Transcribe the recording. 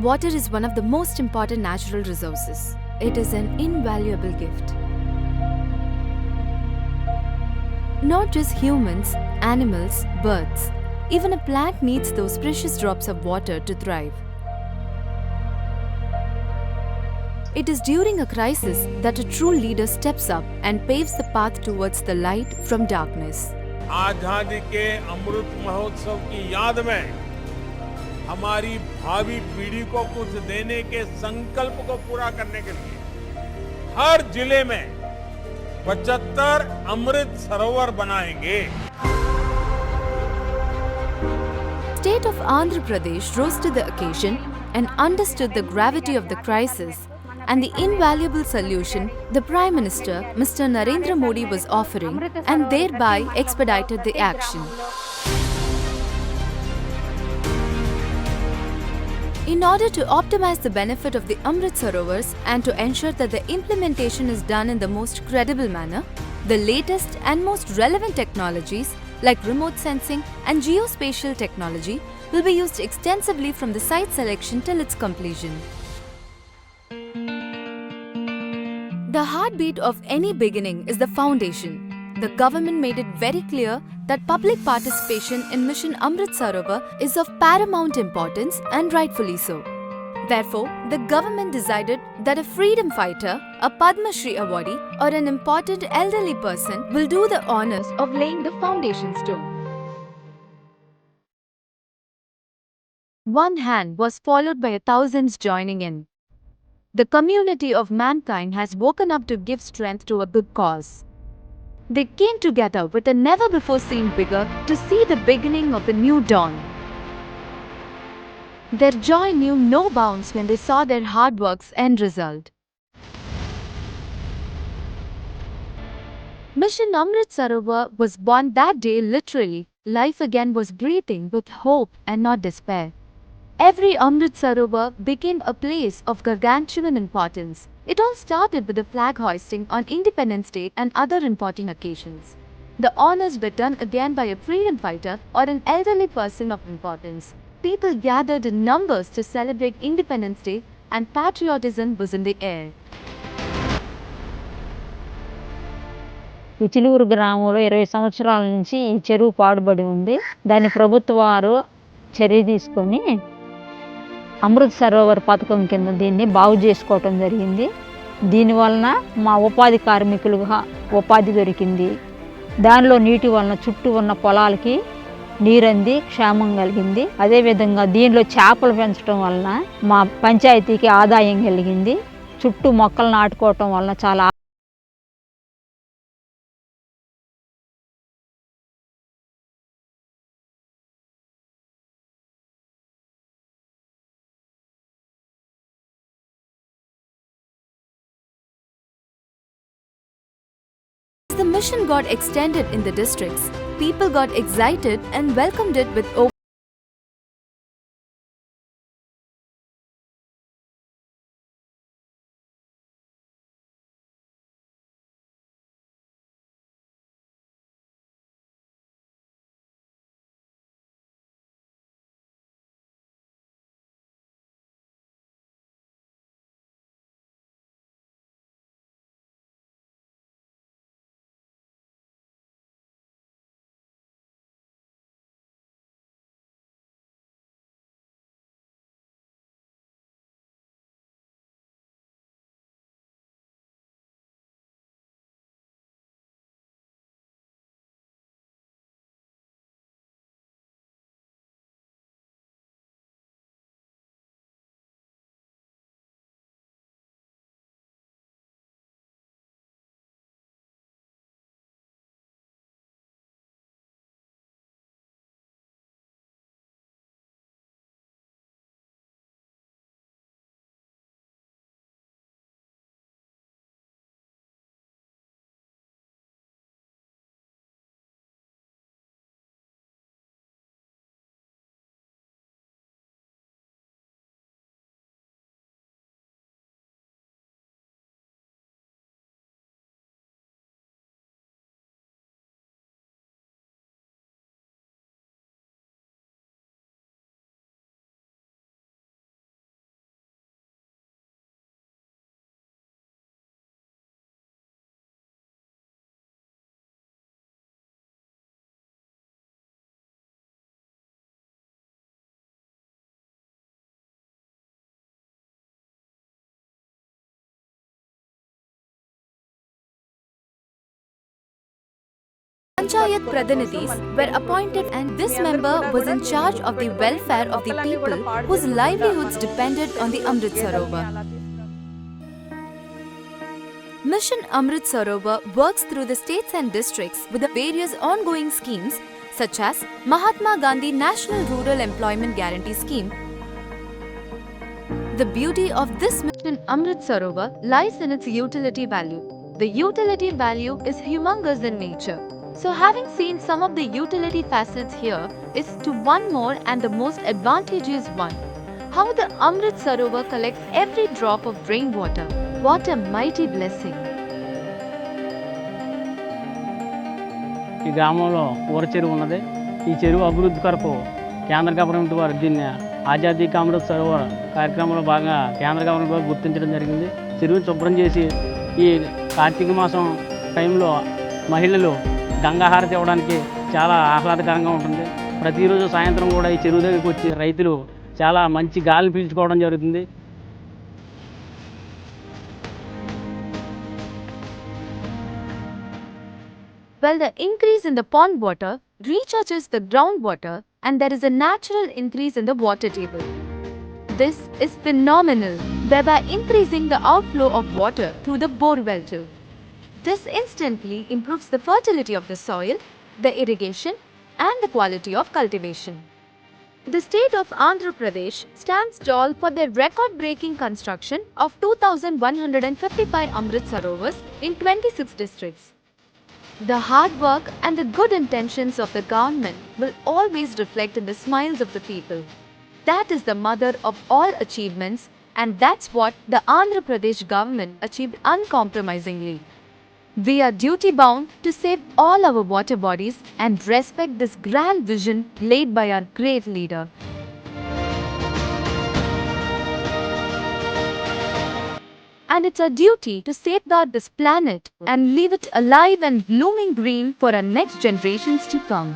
Water is one of the most important natural resources. It is an invaluable gift. Not just humans, animals, birds. Even a plant needs those precious drops of water to thrive. It is during a crisis that a true leader steps up and paves the path towards the light from darkness. आजादी के अमृत महोत्सव की याद में हमारी भावी पीढ़ी को कुछ देने के संकल्प को पूरा करने के लिए हर जिले में 75 अमृत सरोवर बनाएंगे। State of Andhra Pradesh rose to the occasion and understood the gravity of the crisis and the invaluable solution the Prime Minister, Mr. Narendra Modi, was offering and thereby expedited the action. In order to optimize the benefit of the Amrit Sarovars and to ensure that the implementation is done in the most credible manner, the latest and most relevant technologies like remote sensing and geospatial technology will be used extensively from the site selection till its completion. The heartbeat of any beginning is the foundation. The government made it very clear that public participation in Mission Amrit Sarovar is of paramount importance and rightfully so. Therefore, the government decided that a freedom fighter, a Padma Shri awardee or an important elderly person will do the honors of laying the foundation stone. One hand was followed by thousands joining in. The community of mankind has woken up to give strength to a good cause. They came together with a never-before-seen vigor to see the beginning of a new dawn. Their joy knew no bounds when they saw their hard work's end result. Mission Amrit Sarovar was born that day literally. Life again was breathing with hope and not despair. Every Amrit Sarovar became a place of gargantuan importance. It all started with the flag hoisting on Independence Day and other important occasions. The honors were done again by a freedom fighter or an elderly person of importance. People gathered in numbers to celebrate Independence Day and patriotism was in the air. ఈ చిలుగురు గ్రామంలో 20 సంవత్సరాల నుంచి ఈ చెరువు పాడుబడి ఉంది. దాని ప్రభుత్వ వారు చర్య తీసుకొని అమృత్ సరోవర్ పథకం కింద దీన్ని బాగు చేసుకోవటం జరిగింది. దీనివలన మా ఉపాధి కార్మికులుగా ఉపాధి దొరికింది. దానిలో నీటి వలన చుట్టూ ఉన్న పొలాలకి నీరంది క్షేమం కలిగింది. అదేవిధంగా దీనిలో చేపలు పెంచడం వలన మా పంచాయతీకి ఆదాయం కలిగింది. చుట్టూ మొక్కలు నాటుకోవటం వలన చాలా As the mission got extended in the districts, people got excited and welcomed it with open Panchayat Pradinidhis were appointed, and this member was in charge of the welfare of the people whose livelihoods depended on the Amrit Sarovar. Mission Amrit Sarovar works through the states and districts with the various ongoing schemes such as Mahatma Gandhi National Rural Employment Guarantee Scheme. The beauty of this mission Amrit Sarovar lies in its utility value. The utility value is humongous in nature. So having seen some of the utility facets here is to one more and the most advantageous one. How the Amrit Sarovar collects every drop of rainwater. What a mighty blessing. ఈ గ్రామంలో ఊర చెరువు ఉన్నది. ఈ చెరువు అభివృద్ధి కొరకు కేంద్ర గవర్నమెంట్ వారు దీన్ని ఆజాదీ కా అమృత్ సరోవర్ కార్యక్రమంలో భాగంగా కేంద్ర గవర్నమెంట్ వారు గుర్తించడం జరిగింది. చెరువుని శుభ్రం చేసి ఈ కార్తీక మాసం టైంలో మహిళలు గంగాహారతి ఇవ్వడానికి చాలా ఆహ్లాదకరంగా ఉంటుంది. ప్రతిరోజు సాయంత్రం కూడా ఈ చెరువు దగ్గరికి వచ్చి రైతులు చాలా మంచి గాలిని పీల్చుకోవడం జరుగుతుంది. Well, the increase in the pond water recharges the groundwater, and there is a natural increase in the water table. This is phenomenal, thereby increasing the outflow of water through the bore well too. This instantly improves the fertility of the soil, the irrigation, and the quality of cultivation. The state of Andhra Pradesh stands tall for their record-breaking construction of 2,155 Amrit Sarovars in 26 districts. The hard work and the good intentions of the government will always reflect in the smiles of the people. That is the mother of all achievements, and that's what the Andhra Pradesh government achieved uncompromisingly. We are duty-bound to save all our water bodies and respect this grand vision laid by our great leader. And it's our duty to safeguard this planet and leave it alive and blooming green for our next generations to come.